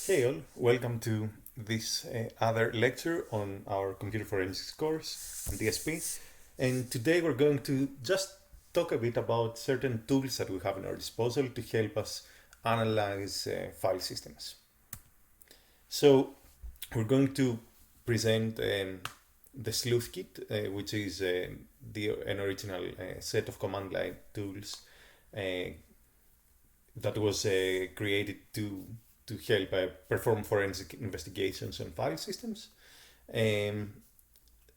Hey all, welcome to this other lecture on our computer forensics course on DSP. And today we're going to just talk a bit about certain tools that we have in our disposal to help us analyze file systems. So we're going to present the sleuth kit, which is an original set of command line tools that was created to help perform forensic investigations on file systems. And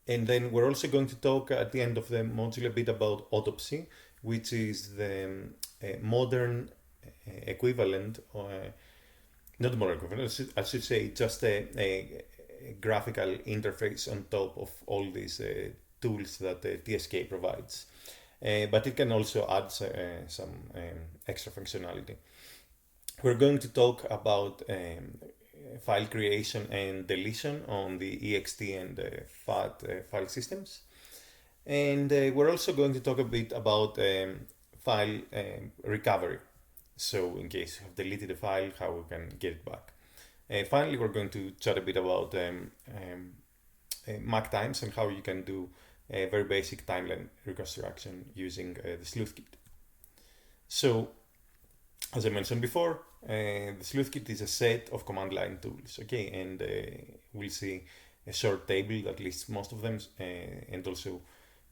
then we're also going to talk at the end of the module a bit about Autopsy, which is the modern equivalent, not modern equivalent, I should say just a graphical interface on top of all these tools that TSK provides. But it can also add some extra functionality. We're going to talk about file creation and deletion on the EXT and FAT file systems. And we're also going to talk a bit about file recovery. So in case you have deleted a file, how we can get it back. Finally, we're going to chat a bit about Mac times and how you can do a very basic timeline reconstruction using the sleuth kit. So, as I mentioned before, the sleuth kit is a set of command line tools, okay, and we'll see a short table that lists most of them and also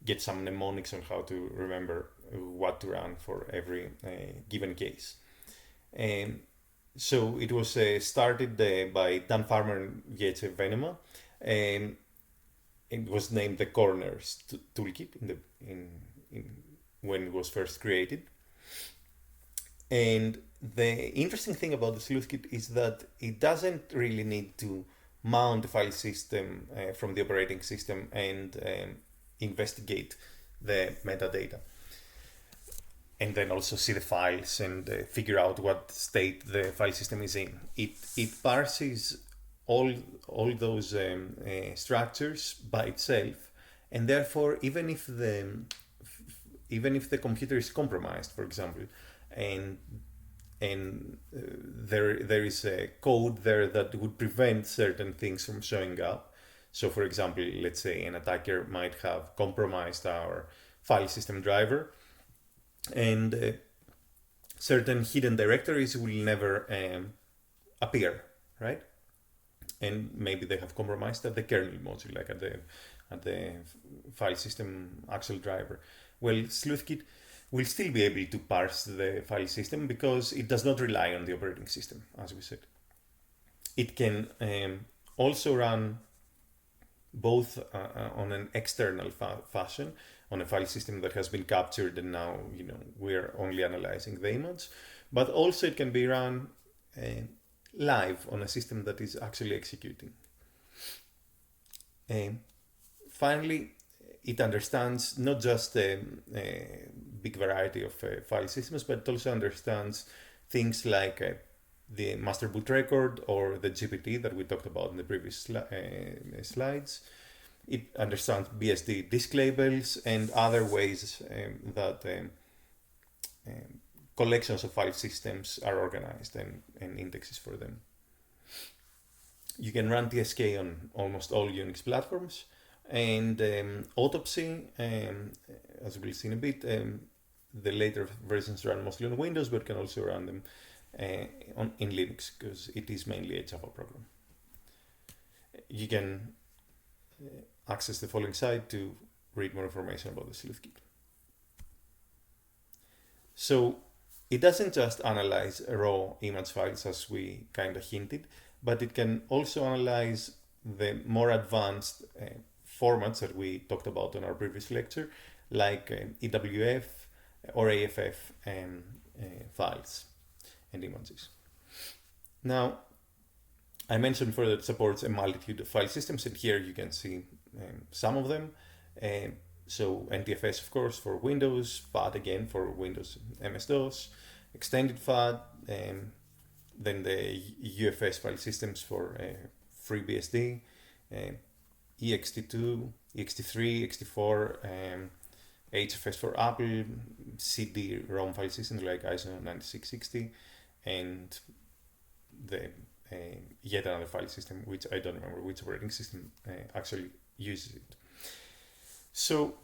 get some mnemonics on how to remember what to run for every given case. So it was started by Dan Farmer and Jesse Venema, and it was named the Corners toolkit when it was first created. And the interesting thing about the sleuth kit is that it doesn't really need to mount the file system from the operating system and investigate the metadata. And then also see the files and figure out what state the file system is in. It parses all those structures by itself, and therefore even if the computer is compromised, for example, and there is a code there that would prevent certain things from showing up. So for example, let's say an attacker might have compromised our file system driver, and certain hidden directories will never appear, right? And maybe they have compromised at the kernel module, like at the file system actual driver. Well, sleuthkit will still be able to parse the file system because it does not rely on the operating system, as we said. It can also run both on an external fashion, on a file system that has been captured and now we're only analyzing the image, but also it can be run live on a system that is actually executing. Finally, it understands not just a big variety of file systems, but it also understands things like the master boot record or the GPT that we talked about in the previous slides. It understands BSD disk labels and other ways that collections of file systems are organized and indexes for them. You can run TSK on almost all Unix platforms, and Autopsy, as we'll see in a bit, the later versions run mostly on Windows, but can also run them in Linux because it is mainly a Java program. You can access the following site to read more information about the sleuth kit. So it doesn't just analyze raw image files as we kind of hinted, but it can also analyze the more advanced formats that we talked about in our previous lecture, like EWF or AFF files and images. Now, I mentioned before that it supports a multitude of file systems, and here you can see some of them. So NTFS, of course, for Windows, FAT again for Windows MS-DOS, extended FAT, then the UFS file systems for FreeBSD, EXT2, EXT3, EXT4, HFS for Apple, CD-ROM file systems like ISO 9660, and the yet another file system, which I don't remember which operating system actually uses it. So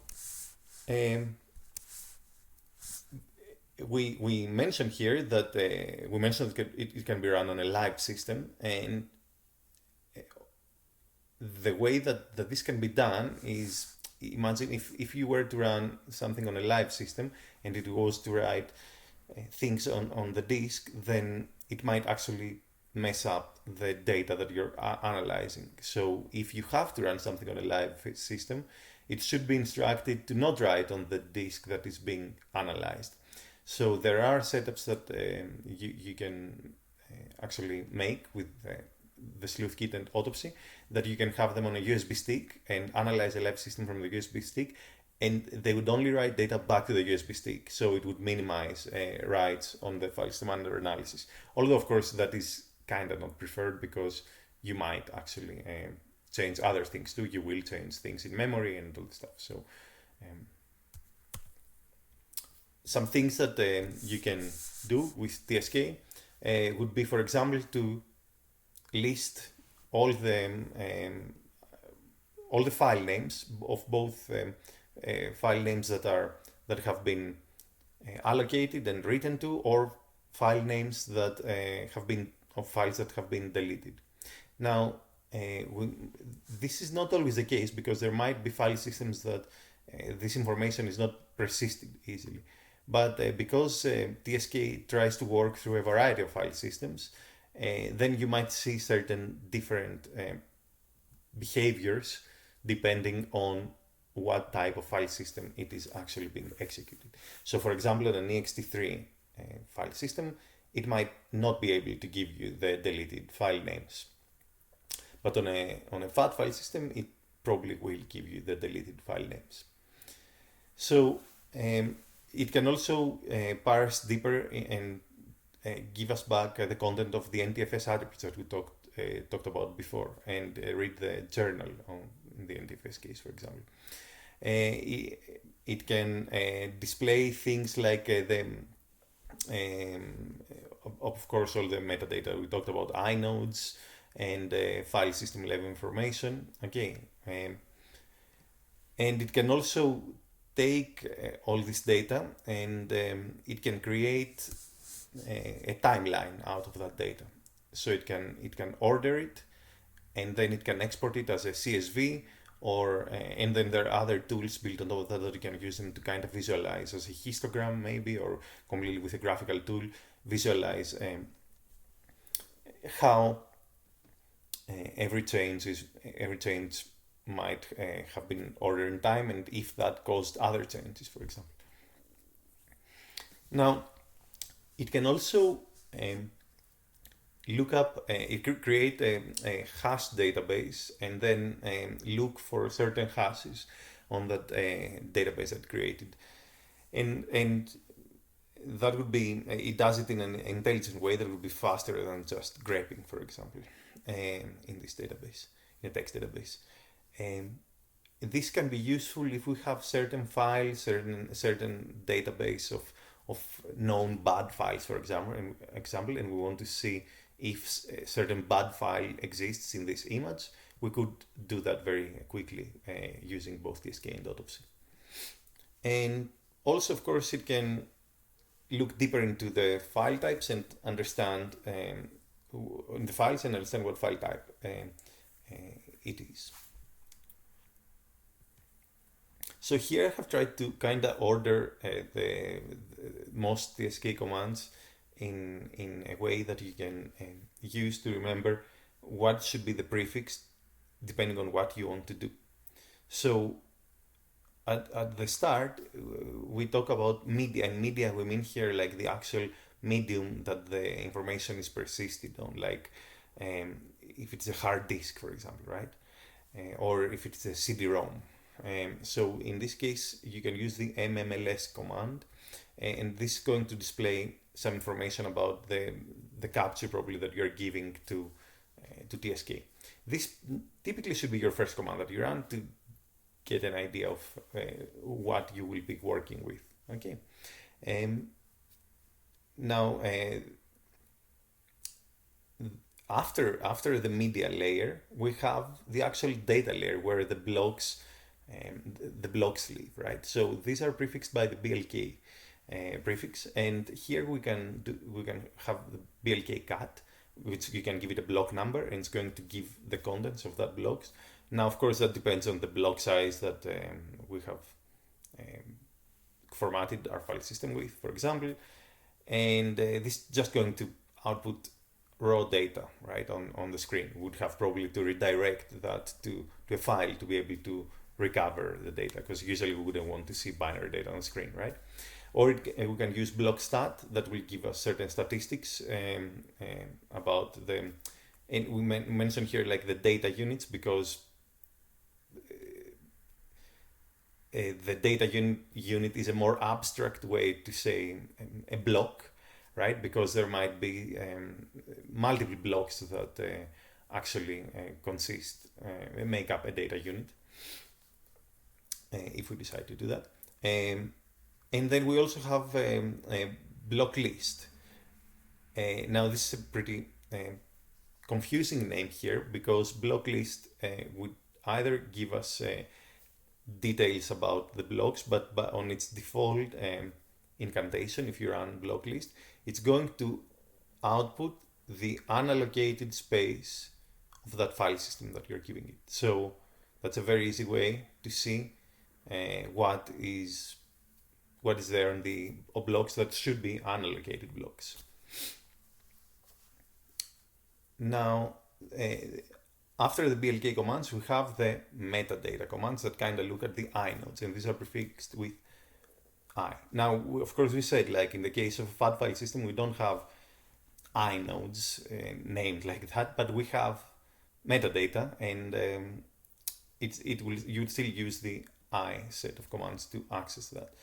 we mentioned here that it can be run on a live system, and the way that this can be done is, imagine if you were to run something on a live system and it was to write things on the disk, then it might actually mess up the data that you're analyzing. So if you have to run something on a live system, it should be instructed to not write on the disk that is being analyzed. So there are setups that you can actually make with the sleuthkit and Autopsy, that you can have them on a USB stick and analyze a live system from the USB stick, and they would only write data back to the USB stick, so it would minimize writes on the file system under analysis. Although, of course, that is kind of not preferred, because you might actually change other things too. You will change things in memory and all the stuff. So some things that you can do with TSK would be, for example, to list all the file names of both file names that have been allocated and written to, or file names that have been of files that have been deleted. Now, this is not always the case, because there might be file systems that this information is not persisted easily. But because TSK tries to work through a variety of file systems, then you might see certain different behaviors depending on what type of file system it is actually being executed. So, for example, on an EXT3 file system, it might not be able to give you the deleted file names. But on a FAT file system, it probably will give you the deleted file names. So it can also parse deeper and give us back the content of the NTFS attributes that we talked about before, and read the journal on the NTFS case, for example. It can display things like of course, all the metadata we talked about, inodes and file system level information. Okay, and it can also take all this data, and it can create a timeline out of that data. So it can order it, and then it can export it as a CSV, or and then there are other tools built on top of that you can use them to kind of visualize as a histogram maybe, or completely with a graphical tool visualize how every change might have been ordered in time, and if that caused other changes, for example. Now, it can also look up, it could create a hash database, and then look for certain hashes on that database that created. And that would be, it does it in an intelligent way that would be faster than just greping, for example, in this database, in a text database. This can be useful if we have certain files, certain database of known bad files, for example, and we want to see if certain bad file exists in this image. We could do that very quickly using both TSK and Autopsy. And also, of course, it can look deeper into the file types and understand in the files and understand what file type it is. So here I have tried to kind of order the most TSK commands in a way that you can use to remember what should be the prefix depending on what you want to do. So at the start, we talk about media, and media we mean here like the actual medium that the information is persisted on, like if it's a hard disk, for example, right? Or if it's a CD-ROM. So in this case, you can use the mmls command, and this is going to display some information about the capture probably that you're giving to TSK. This typically should be your first command that you run to get an idea of what you will be working with. Okay. Now, after the media layer, we have the actual data layer where the blocks live, right? So these are prefixed by the BLK prefix, and here we can have the BLK cat, which you can give it a block number, and it's going to give the contents of that blocks. Now, of course, that depends on the block size that we have formatted our file system with, for example, and this is just going to output raw data right on the screen. We would have probably to redirect that to a file to be able to recover the data, because usually we wouldn't want to see binary data on the screen, right? Or we can use blockstat that will give us certain statistics about the, and we mention here like the data units, because the data unit is a more abstract way to say a block, right? Because there might be multiple blocks that actually make up a data unit, if we decide to do that. And then we also have a block list. Now this is a pretty confusing name here, because block list would either give us details about the blocks, but on its default incantation, if you run block list, it's going to output the unallocated space of that file system that you're giving it. So that's a very easy way to see what is there in the blocks that should be unallocated blocks. Now, after the BLK commands, we have the metadata commands that kind of look at the inodes, and these are prefixed with I. Now, of course, we said, like in the case of a FAT file system, we don't have inodes named like that, but we have metadata, and you would still use the I set of commands to access that.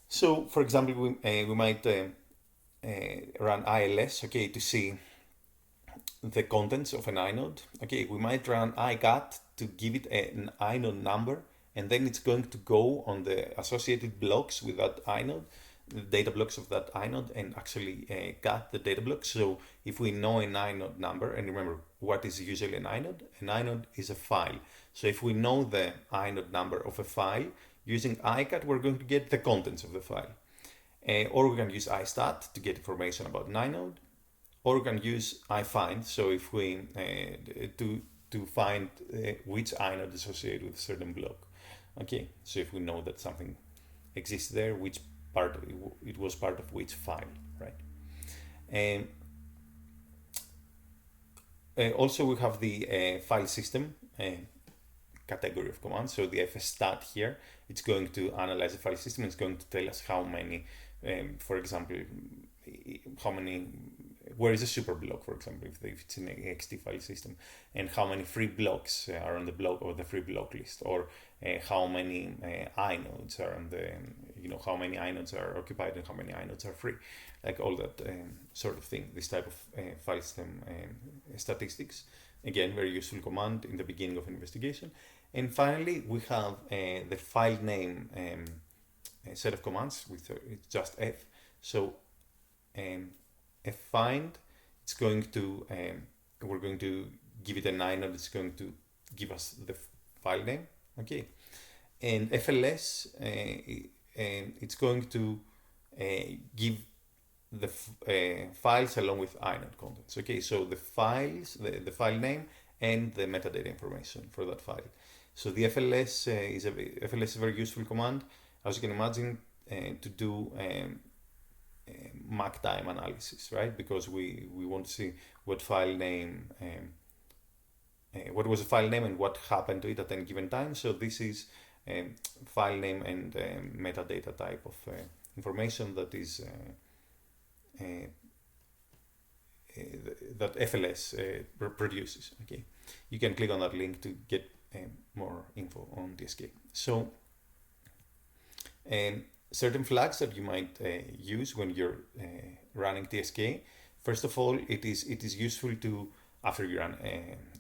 So, for example, we might run ILS, okay, to see the contents of an inode. Okay, we might run icat to give it an inode number, and then it's going to go on the associated blocks with that inode, the data blocks of that inode, and actually cat the data blocks. So if we know an inode number, and remember, what is usually an inode? An inode is a file. So if we know the inode number of a file, using icat, we're going to get the contents of the file. Or we can use istat to get information about an inode, or we can use ifind. So if we to find which inode is associated with a certain block. Okay, so if we know that something exists there, which part it was part of which file, right? And also we have the file system category of commands. So the fstat here, it's going to analyze the file system. It's going to tell us how many, for example, where is a super block, for example, if it's an EXT file system, and how many free blocks are on the block or the free block list, or how many inodes are on the, how many inodes are occupied and how many inodes are free, like all that sort of thing. This type of file system statistics, again, very useful command in the beginning of an investigation. And finally, we have the file name set of commands with it's just F. So find, it's going to we're going to give it an inode. It's going to give us the file name, okay. And FLS, it's going to give the files along with inode contents. Okay, so the files, the file name, and the metadata information for that file. So the FLS is a very useful command, as you can imagine, to do Mac time analysis, right? Because we want to see what file name, what was the file name and what happened to it at any given time. So this is file name and metadata type of information that is that FLS produces. Okay, you can click on that link to get more info on TSK. So certain flags that you might use when you're running TSK. First of all, it is useful to, after you run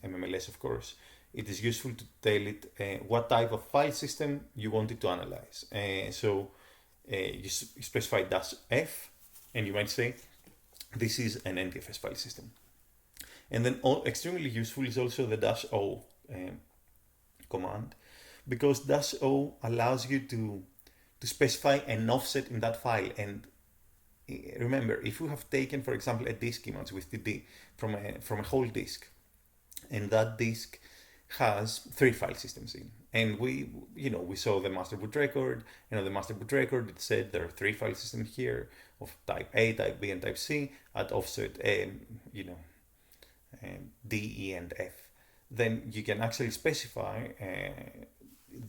MMLS, of course, it is useful to tell it what type of file system you want it to analyze. So you specify -f, and you might say, this is an NTFS file system. And then extremely useful is also the -o command, because -o allows you to specify an offset in that file. And remember, if you have taken, for example, a disk image with DD from a whole disk, and that disk has 3 file systems in, and we saw the master boot record, and on the master boot record it said there are 3 file systems here of type A, type B, and type C at offset D, E, and F. Then you can actually specify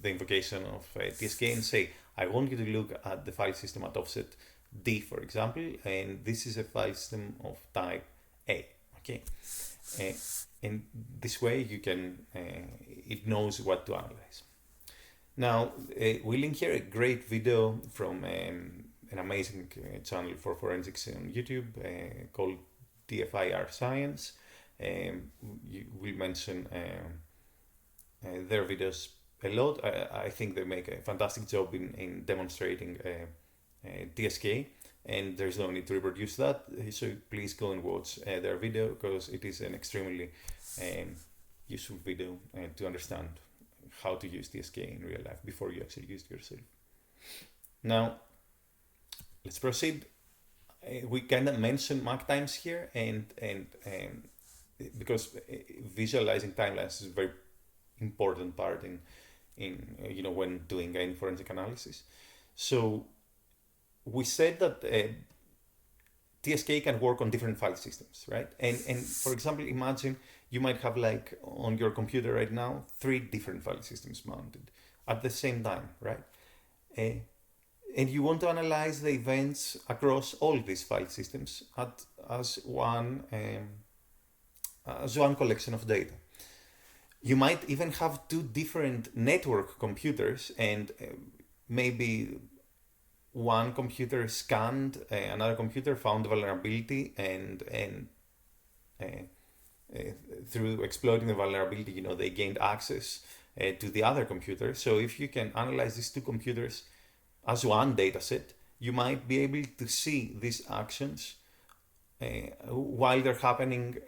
the invocation of TSK and say, I want you to look at the file system at offset D, for example, and this is a file system of type A. Okay, and this way you can it knows what to analyze. Now we link here a great video from an amazing channel for forensics on YouTube called TFIR Science. We'll mention their videos a lot. I think they make a fantastic job in demonstrating TSK, and there's no need to reproduce that, so please go and watch their video, because it is an extremely useful video to understand how to use TSK in real life before you actually use it yourself. Now let's proceed. We kind of mention MAC times here, and because visualizing timelines is a very important part in when doing any forensic analysis. So we said that TSK can work on different file systems, right? And for example, imagine you might have, like, on your computer right now 3 different file systems mounted at the same time, right? And you want to analyze the events across all these file systems as one collection of data. You might even have 2 different network computers, and maybe one computer scanned another computer, found the vulnerability, and through exploiting the vulnerability, they gained access to the other computer. So if you can analyze these 2 computers as one data set, you might be able to see these actions while they're happening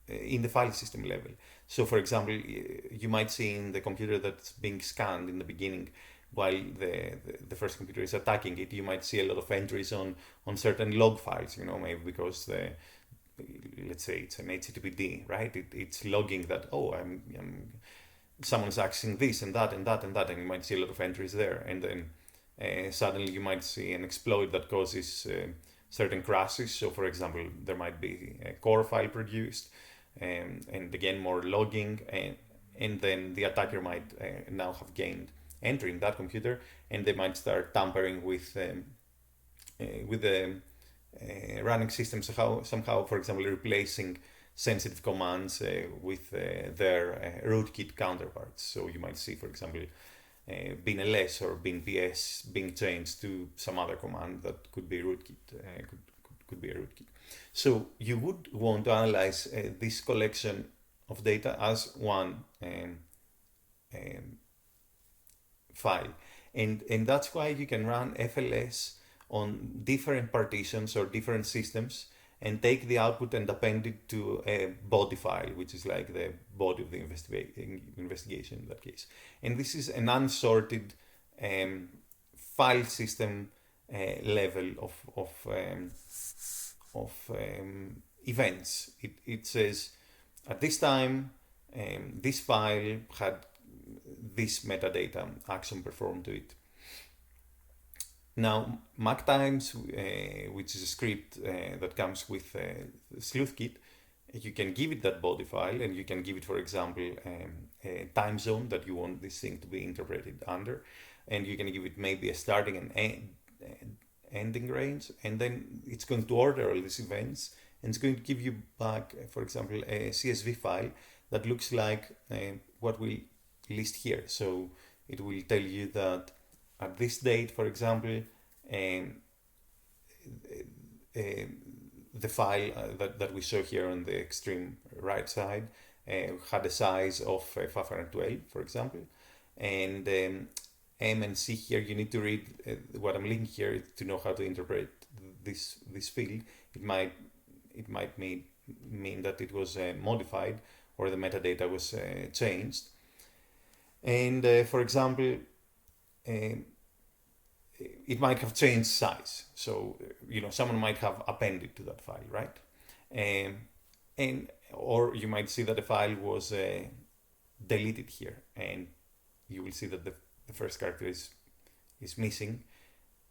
in the file system level. So for example, you might see in the computer that's being scanned in the beginning, while the first computer is attacking it, you might see a lot of entries on certain log files, maybe because let's say it's an HTTPD, right? It's logging that, someone's accessing this and that and that and that, and you might see a lot of entries there. And then suddenly you might see an exploit that causes certain crashes. So for example, there might be a core file produced, and again more logging, and then the attacker might now have gained entry in that computer, and they might start tampering with the running systems, somehow, for example, replacing sensitive commands with their rootkit counterparts. So you might see, for example, bin-ls or bin-ps being changed to some other command that could be rootkit, could be a rootkit. So you would want to analyze this collection of data as one file, and that's why you can run FLS on different partitions or different systems, and take the output and append it to a body file, which is like the body of the investigation in that case. And this is an unsorted file system level of events. It says at this time this file had this metadata action performed to it. Now, MAC times, which is a script that comes with SleuthKit, you can give it that body file, and you can give it, for example, a time zone that you want this thing to be interpreted under, and you can give it maybe a starting and ending range, and then it's going to order all these events, and it's going to give you back, for example, a CSV file that looks like what we list here. So it will tell you that at this date, for example, the file that we saw here on the extreme right side had a size of 512, for example, and M and C here, you need to read what I'm linking here to know how to interpret this field. It might mean mean that it was modified or the metadata was changed. And for example, it might have changed size. So, someone might have appended to that file, right? And or you might see that the file was deleted here, and you will see that the first character is missing,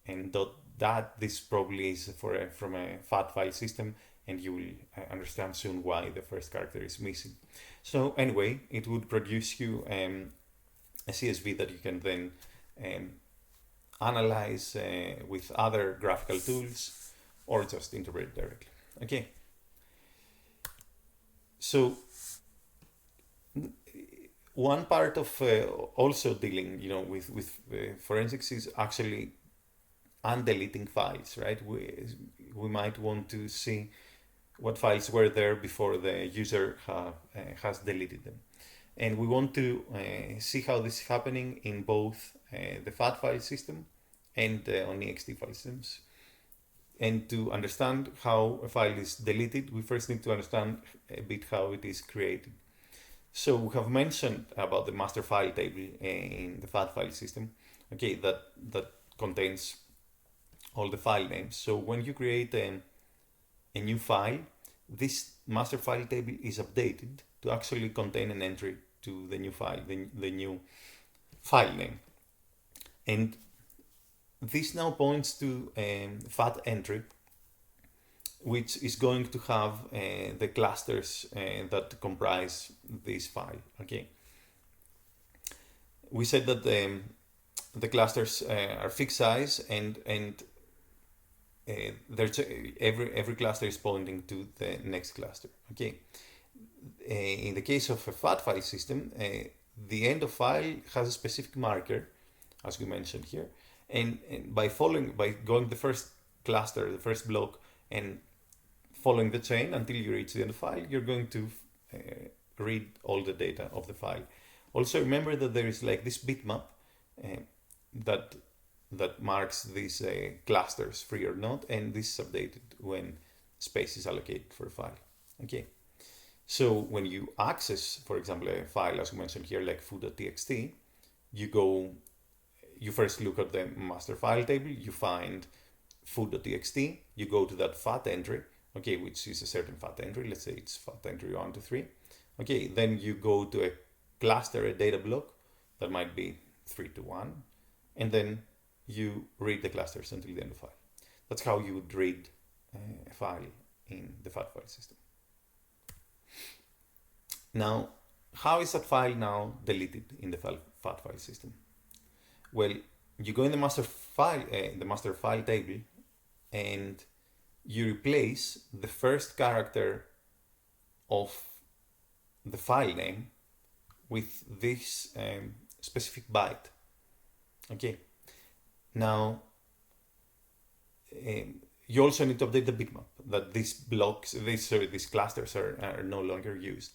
and that this probably is from a FAT file system, and you will understand soon why the first character is missing. So anyway, it would produce you a CSV that you can then analyze with other graphical tools or just interpret directly. Okay. So one part of also dealing, with forensics is actually undeleting files, right? We might want to see what files were there before the user has deleted them. And we want to see how this is happening in both the FAT file system and on EXT file systems. And to understand how a file is deleted, we first need to understand a bit how it is created. So we have mentioned about the master file table in the FAT file system, okay, that contains all the file names. So when you create a new file, this master file table is updated to actually contain an entry to the new file, the new file name. And this now points to a FAT entry, which is going to have the clusters that comprise this file. Okay. We said that the clusters are fixed size, and there's every cluster is pointing to the next cluster. Okay. In the case of a FAT file system, the end of file has a specific marker, as we mentioned here, and by going the first cluster, the first block, and following the chain until you reach the end of the file, you're going to read all the data of the file. Also remember that there is like this bitmap that marks these clusters free or not, and this is updated when space is allocated for a file. Okay. So when you access, for example, a file, as we mentioned here, like food.txt, you first look at the master file table, you find food.txt, you go to that FAT entry, okay, which is a certain FAT entry, let's say it's FAT entry 1, 2, 3. Okay, then you go to a cluster, a data block, that might be 3 to 1, and then you read the clusters until the end of the file. That's how you would read a file in the FAT file system. Now, how is that file now deleted in the FAT file system? Well, you go in the master file table, and you replace the first character of the file name with this specific byte. Okay. Now, you also need to update the bitmap that these clusters are no longer used,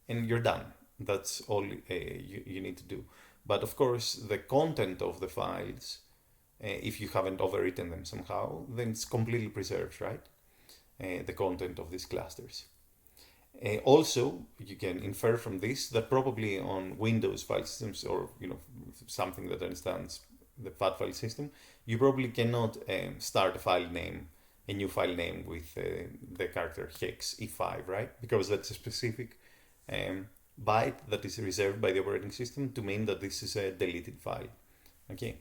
and you're done. That's all you need to do. But of course, the content of the files, if you haven't overwritten them somehow, then it's completely preserved, right? The content of these clusters. Also, you can infer from this that probably on Windows file systems, or something that understands the FAT file system, you probably cannot start a new file name with the character hex E5, right? Because that's a specific byte that is reserved by the operating system to mean that this is a deleted file. Okay.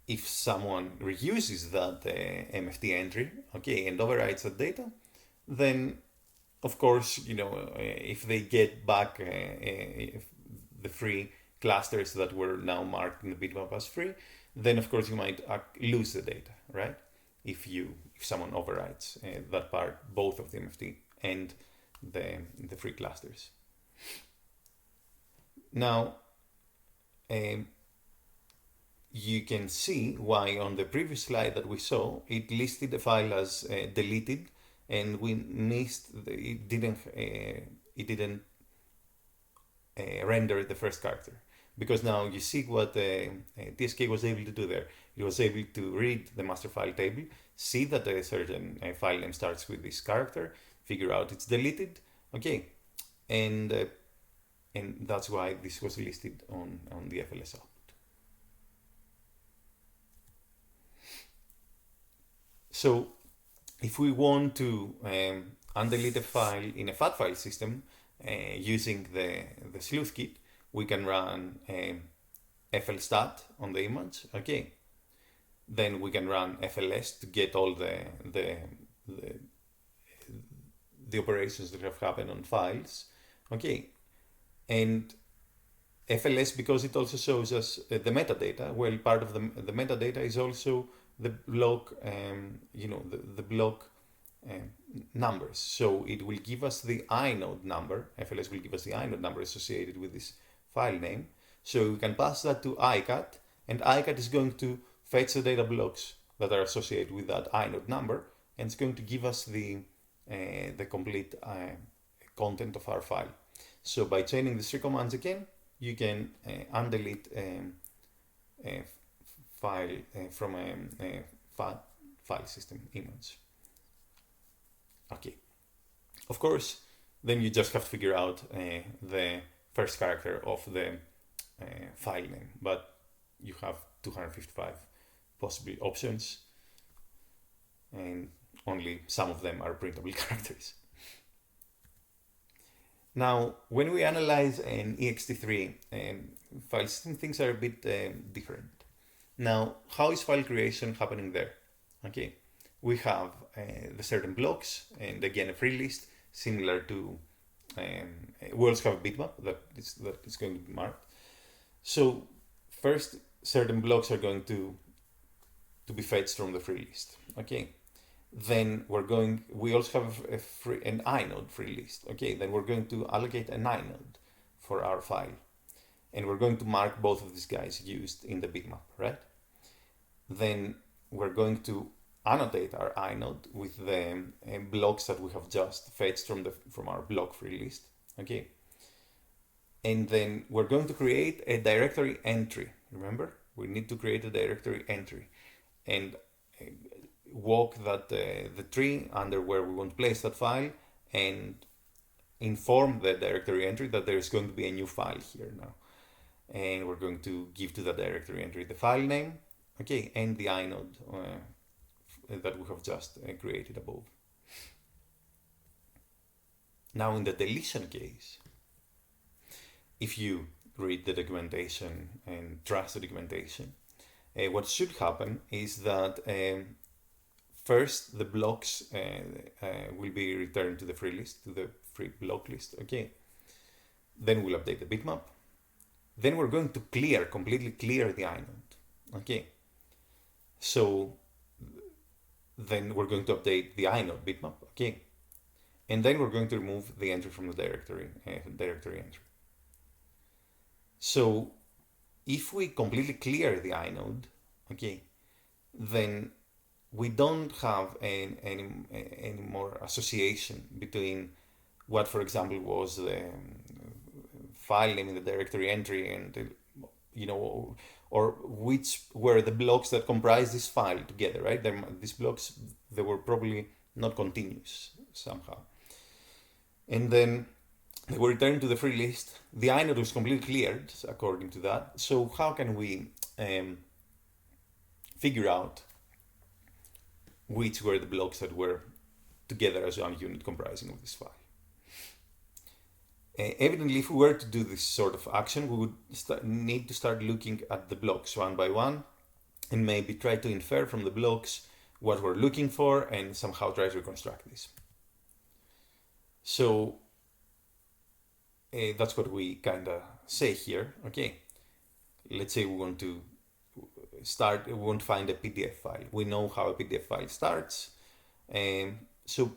If someone reuses that MFT entry, okay, and overwrites that data, then of course, if they get back the free clusters that were now marked in the bitmap as free, then of course you might lose the data, right? If someone overwrites that part, both of the MFT and the free clusters. Now, you can see why on the previous slide that we saw, it listed the file as deleted, and we missed it didn't render the first character. because now you see what TSK was able to do there. It was able to read the master file table, see that a certain file name starts with this character, figure out it's deleted, okay, and that's why this was listed on the FLS output. So if we want to undelete a file in a FAT file system using the sleuth kit, we can run flstat on the image, okay. Then we can run FLS to get all the operations that have happened on files, okay. And FLS, because it also shows us the metadata, well, part of the metadata is also the block, the block numbers. So it will give us the inode number. FLS will give us the inode number associated with this file name. So we can pass that to icat, and icat is going to fetch the data blocks that are associated with that inode number, and it's going to give us the complete content of our file. So by chaining these three commands again, you can undelete a file from a FAT file system image. Okay. Of course, then you just have to figure out the first character of the file name, but you have 255 possible options, and only some of them are printable characters. Now, when we analyze an ext3 file system, things are a bit different. Now, how is file creation happening there? Okay, we have the certain blocks, and again a free list similar to. We also have a bitmap that is going to be marked. So first, certain blocks are going to be fetched from the free list. Okay. Then we also have an inode free list. Okay, then we're going to allocate an inode for our file. And we're going to mark both of these guys used in the bitmap, right? Then we're going to annotate our inode with the blocks that we have just fetched from our block free list. Okay. And then we're going to create a directory entry. Remember, we need to create a directory entry and walk that the tree under where we want to place that file, and inform the directory entry that there is going to be a new file here now. And we're going to give to the directory entry the file name, okay, and the inode that we have just created above. Now in the deletion case, if you read the documentation and trust the documentation, what should happen is that first the blocks will be returned to the free list, to the free block list, okay. Then we'll update the bitmap. Then we're going to completely clear the inode, okay. So then we're going to update the inode bitmap, okay. And then we're going to remove the entry from the directory entry. So if we completely clear the inode, okay, then we don't have any more association between what, for example, was the file name in the directory entry and, or which were the blocks that comprise this file together, right? These blocks, they were probably not continuous somehow. And then they were returned to the free list. The inode was completely cleared according to that. So how can we figure out which were the blocks that were together as one unit comprising of this file? Evidently, if we were to do this sort of action, we would need to start looking at the blocks one by one and maybe try to infer from the blocks what we're looking for and somehow try to reconstruct this. So that's what we kind of say here. Okay, let's say we want to find a PDF file. We know how a PDF file starts. So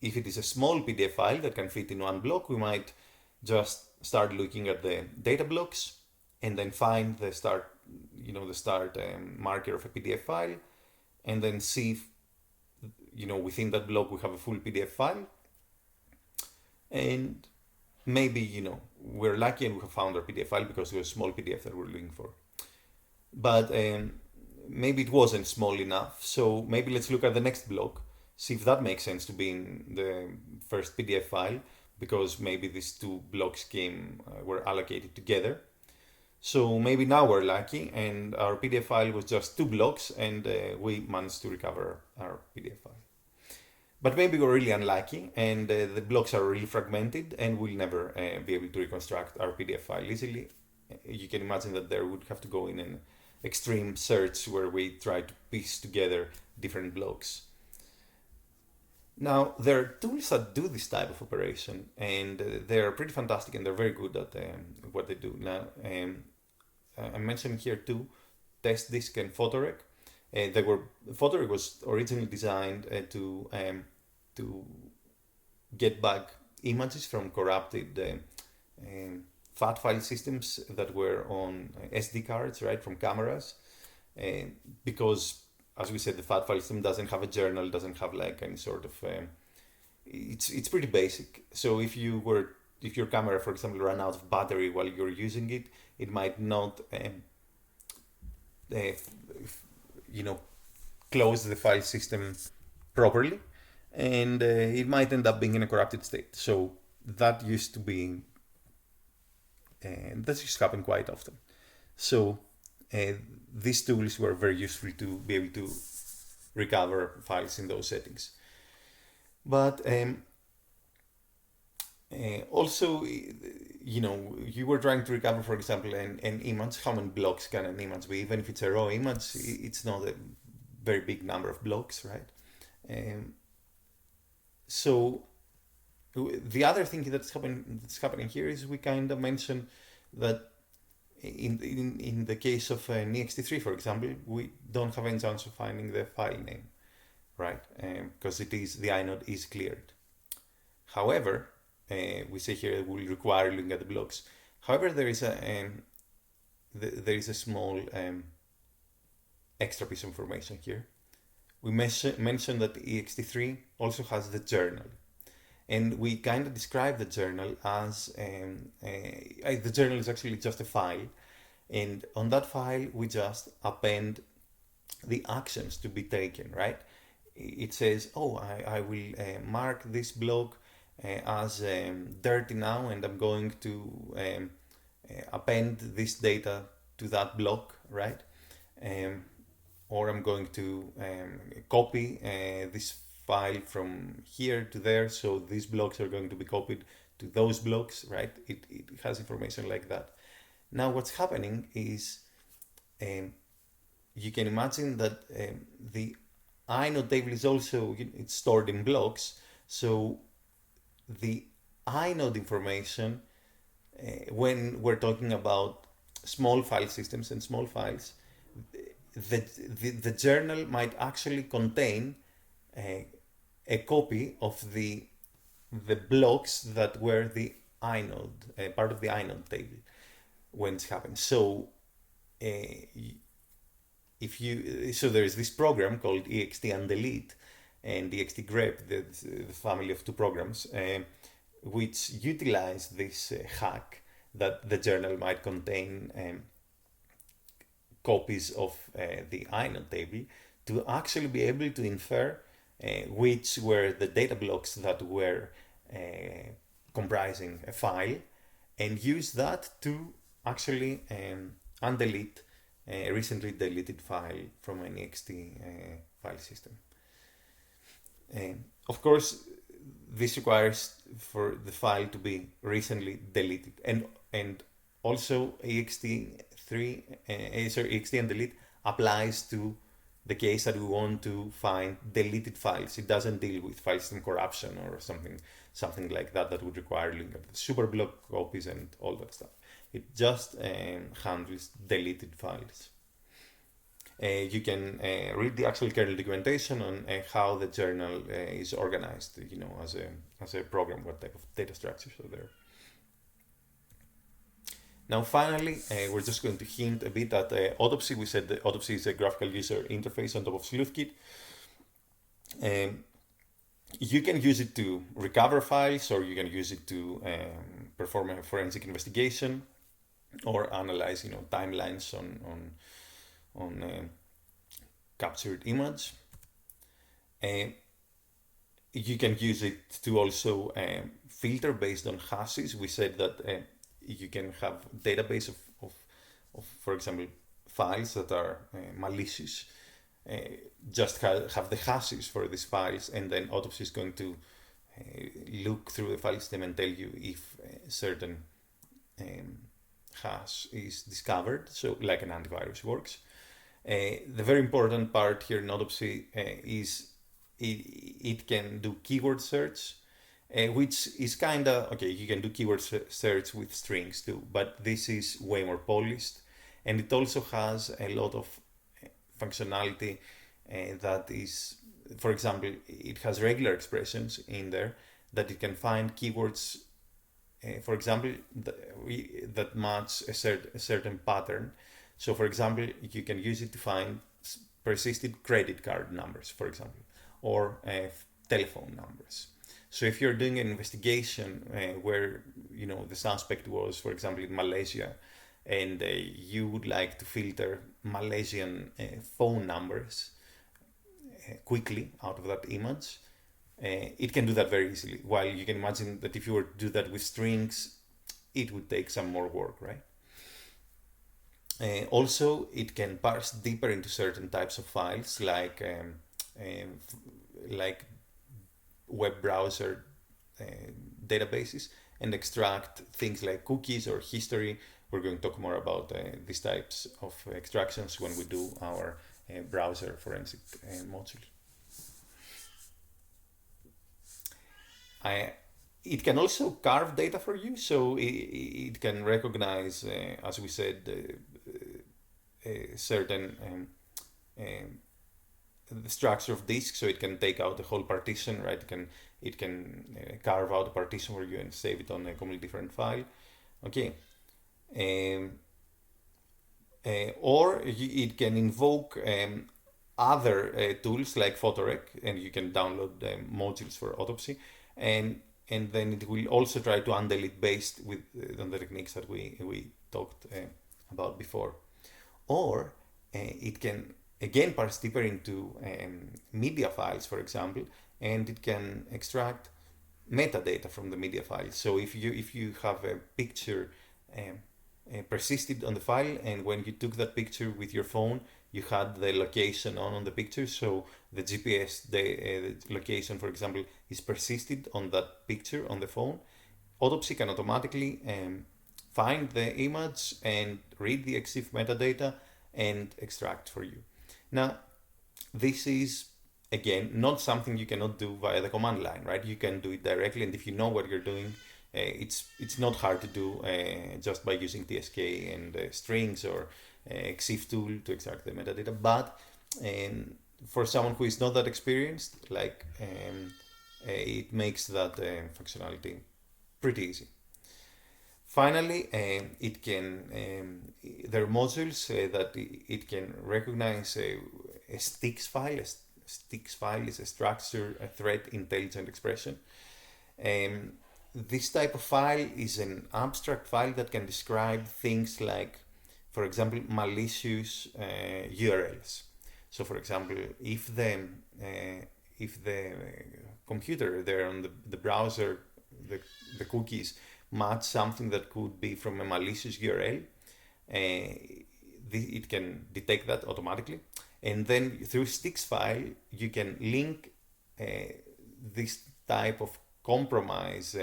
if it is a small PDF file that can fit in one block, we might just start looking at the data blocks and then find the start marker of a PDF file, and then see if, within that block we have a full PDF file. And maybe, we're lucky and we have found our PDF file because it was a small PDF that we're looking for. But maybe it wasn't small enough, so maybe let's look at the next block, see if that makes sense to be in the first PDF file, because maybe these two blocks were allocated together. So maybe now we're lucky and our PDF file was just 2 blocks and we managed to recover our PDF file. But maybe we're really unlucky and the blocks are really fragmented and we'll never be able to reconstruct our PDF file easily. You can imagine that there would have to go in an extreme search where we try to piece together different blocks. Now, there are tools that do this type of operation and they're pretty fantastic and they're very good at what they do. Now, I mentioned here too, TestDisk and Photorec. Photorec was originally designed to get back images from corrupted FAT file systems that were on SD cards, right, from cameras, because, as we said, the FAT file system doesn't have a journal, doesn't have like any sort of it's pretty basic. So if your camera, for example, ran out of battery while you're using it, it might not close the file system properly, and it might end up being in a corrupted state. So that used to happen quite often. So these tools were very useful to be able to recover files in those settings. But also, you were trying to recover, for example, an image. How many blocks can an image be? Even if it's a raw image, it's not a very big number of blocks, right? So the other thing that's happening here is we kind of mentioned that in the case of an EXT3, for example, we don't have any chance of finding the file name, right? Because the inode is cleared. However, we say here it will require looking at the blocks. However, there is a small extra piece of information here. We mentioned that EXT3 also has the journal. And we kind of describe the journal as, the journal is actually just a file. And on that file, we just append the actions to be taken, right? It says, I will mark this block as dirty now, and I'm going to append this data to that block, right? Or I'm going to copy this file from here to there, so these blocks are going to be copied to those blocks, right? It has information like that. Now what's happening is you can imagine that the inode table is also it's stored in blocks, so the inode information, when we're talking about small file systems and small files, the journal might actually contain a copy of the blocks that were the inode, part of the inode table when it happens. So so there is this program called EXT and delete and EXT grep, the family of 2 programs, which utilize this hack that the journal might contain copies of the inode table to actually be able to infer which were the data blocks that were comprising a file, and use that to actually undelete a recently deleted file from an EXT file system. Of course, this requires for the file to be recently deleted, and also EXT and delete applies to the case that we want to find deleted files. It doesn't deal with file system corruption or something like that would require looking at the superblock copies and all that stuff. It just handles deleted files. You can read the actual kernel documentation on how the journal is organized, as a program, what type of data structures are there. Now, finally, we're just going to hint a bit at Autopsy. We said that Autopsy is a graphical user interface on top of SleuthKit. You can use it to recover files, or you can use it to perform a forensic investigation, or analyze, timelines on captured image. You can use it to also filter based on hashes. We said that you can have database of, for example, files that are malicious. Just have the hashes for these files, and then Autopsy is going to look through the file system and tell you if certain hash is discovered, so like an antivirus works. The very important part here in Autopsy is it can do keyword search, which is kind of, okay, you can do keyword search with strings too, but this is way more polished, and it also has a lot of functionality that is, for example, it has regular expressions in there that it can find keywords, for example, that match a certain pattern. So, for example, you can use it to find persisted credit card numbers, for example, or telephone numbers. So if you're doing an investigation where the suspect was, for example, in Malaysia, and you would like to filter Malaysian phone numbers quickly out of that image, it can do that very easily. While you can imagine that if you were to do that with strings, it would take some more work, right? Also, it can parse deeper into certain types of files, like web browser databases, and extract things like cookies or history. We're going to talk more about these types of extractions when we do our browser forensic module. It can also carve data for you, so it can recognize, as we said, certain the structure of disk, so it can take out the whole partition, right? It can carve out a partition for you and save it on a completely different file. Okay. Or it can invoke other tools like Photorec, and you can download modules for Autopsy, and then it will also try to handle it based on the techniques that we talked about before. Or it can again parse deeper into media files, for example, and it can extract metadata from the media file. So if you have a picture persisted on the file, and when you took that picture with your phone, you had the location on the picture, so the GPS the location, for example, is persisted on that picture on the phone, Autopsy can automatically find the image and read the EXIF metadata and extract for you. Now, this is, again, not something you cannot do via the command line, right? You can do it directly, and if you know what you're doing, it's not hard to do just by using TSK and strings or EXIF tool to extract the metadata. But for someone who is not that experienced, it makes that functionality pretty easy. Finally, it can there are modules that it can recognize a STIX file. A STIX file is a structure, a threat intelligent expression. This type of file is an abstract file that can describe things like, for example, malicious URLs. So, for example, if the computer there on the browser, the cookies match something that could be from a malicious URL, it can detect that automatically. And then through STIX file, you can link this type of compromise,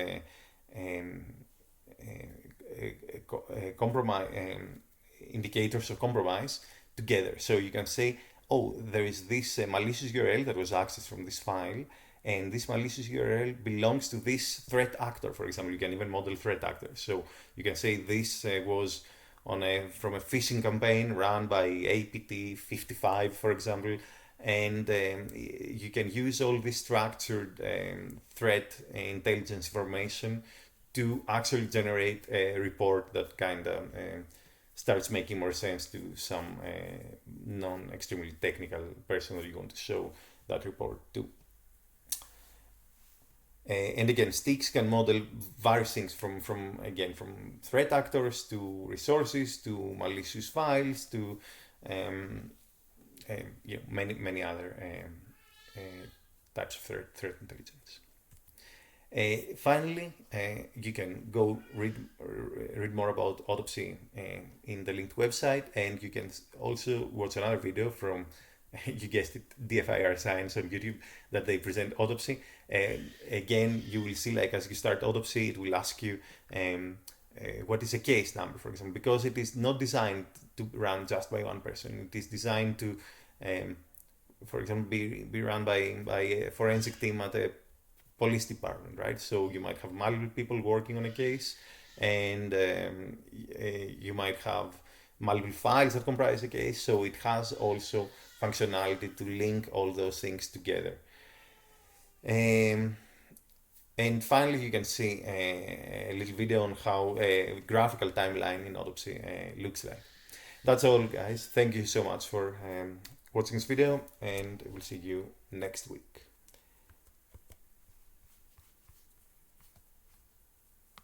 indicators of compromise together. So you can say, oh, there is this malicious URL that was accessed from this file, and this malicious URL belongs to this threat actor. For example, you can even model threat actors. So you can say this was from a phishing campaign run by APT55, for example, and you can use all this structured threat intelligence information to actually generate a report that kind of starts making more sense to some non-extremely technical person that you want to show that report to. And again, sticks can model various things from threat actors to resources to malicious files to many other types of threat intelligence. Finally, you can go read more about Autopsy in the linked website, and you can also watch another video from, you guessed it, DFIR Science on YouTube, that they present Autopsy. Again, you will see, like, as you start Autopsy, it will ask you what is a case number, for example, because it is not designed to run just by one person. It is designed to, for example, be run by a forensic team at a police department, right? So you might have multiple people working on a case, and you might have multiple files that comprise a case. So it has also functionality to link all those things together. And finally, you can see a little video on how a graphical timeline in Autopsy looks like. That's all, guys. Thank you so much for watching this video, and we'll see you next week.